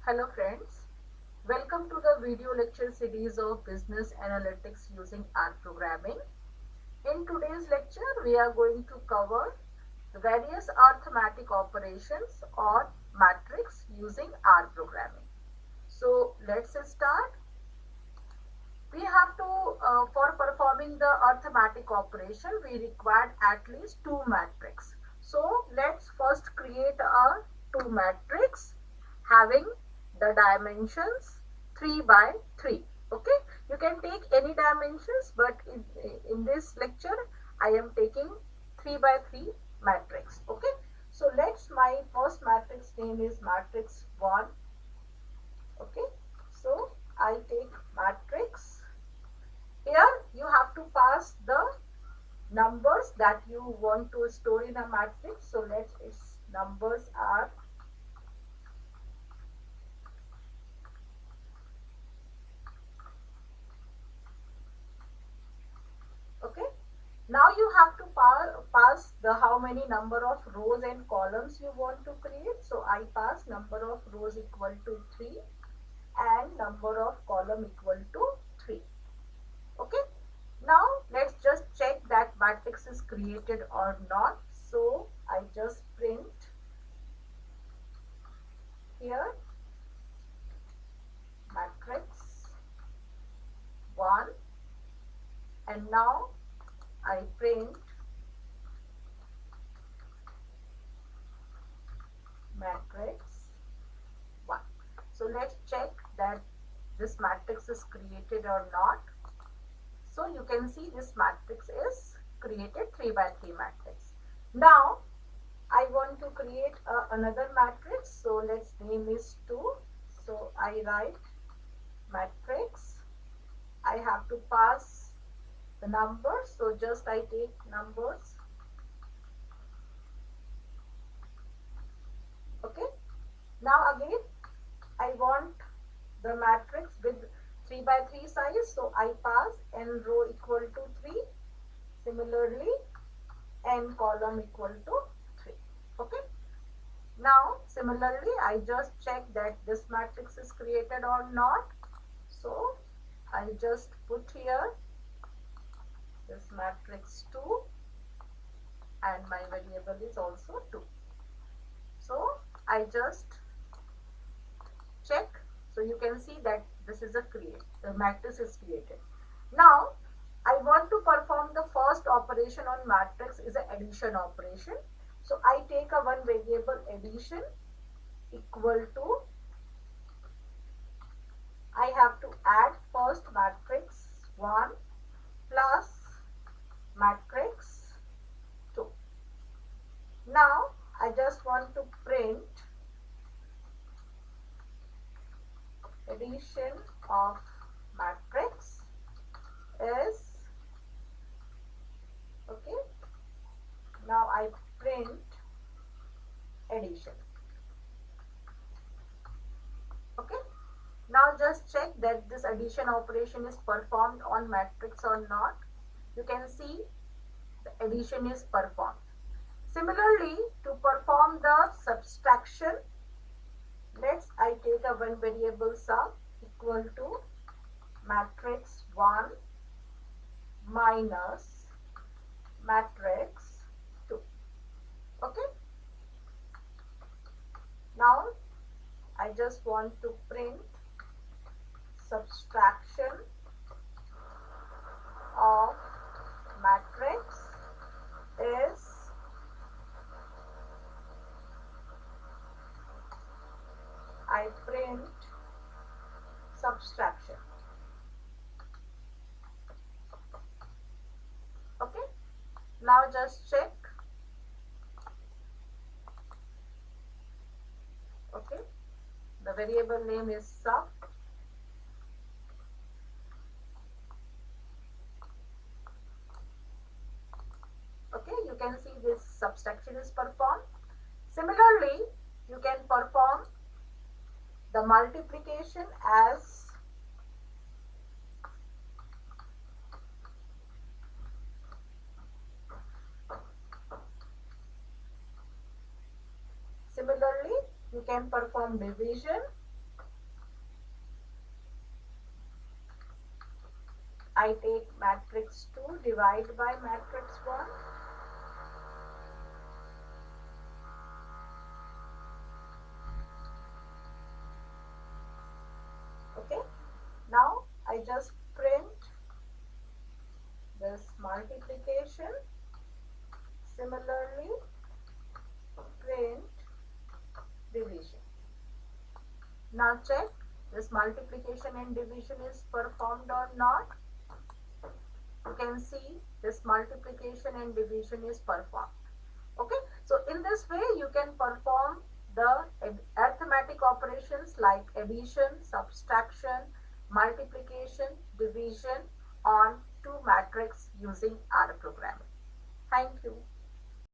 Hello friends, welcome to the video lecture series of business analytics using R programming. In today's lecture, we are going to cover the various arithmetic operations or matrix using R programming. So let's start. We have to, for performing the arithmetic operation, we require at least two matrices. So let's first create a two matrix having the dimensions 3 by 3. Okay, you can take any dimensions, but in this lecture I am taking 3 by 3 matrix. Okay, so my first matrix name is matrix 1. Okay, so I take matrix. Here you have to pass the numbers that you want to store in a matrix. So its numbers are okay. Now you have to pass the how many number of rows and columns you want to create. So I pass number of rows equal to 3 and number of column equal to 3. Okay. Now let's just check that matrix is created or not. So I just print here matrix 1, and now I print matrix 1. So let's check that this matrix is created or not. So you can see this matrix is created 3 by 3 matrix. Now I want to create another matrix. So let's name is 2. So I write matrix. I have to pass the numbers. So just I take numbers. Okay. Now again I want the matrix with 3 by 3 size. So I pass n row equal to 3. Similarly, n column equal to 3. Okay. Now, similarly, I just check that this matrix is created or not. So, I just put here this matrix 2 and my variable is also 2. So, I just check. So, you can see that this is the matrix is created. Now, I want to perform the first operation on matrix is an addition operation. So I take a one variable addition equal to, I have to add first matrix 1 plus matrix 2. Now I just want to print addition of matrix is okay. Now I print addition. Okay. Now just check that this addition operation is performed on matrix or not. You can see the addition is performed. Similarly, to perform the subtraction, I take a one variable sum equal to matrix 1 minus matrix 2. Okay. Now I just want to print subtraction of matrix is I print subtraction. Okay. Now just check. Okay. The variable name is sub. Okay, you can see this subtraction is performed. Similarly, you can perform the multiplication as similarly you can perform division I take matrix 2 divide by matrix 1. Okay. Now I just print this multiplication. Similarly, print division. Now check this multiplication and division is performed or not. You can see this multiplication and division is performed. Okay, so in this way you can perform the arithmetic operations like addition, subtraction, multiplication, division on two matrices using R programming. Thank you.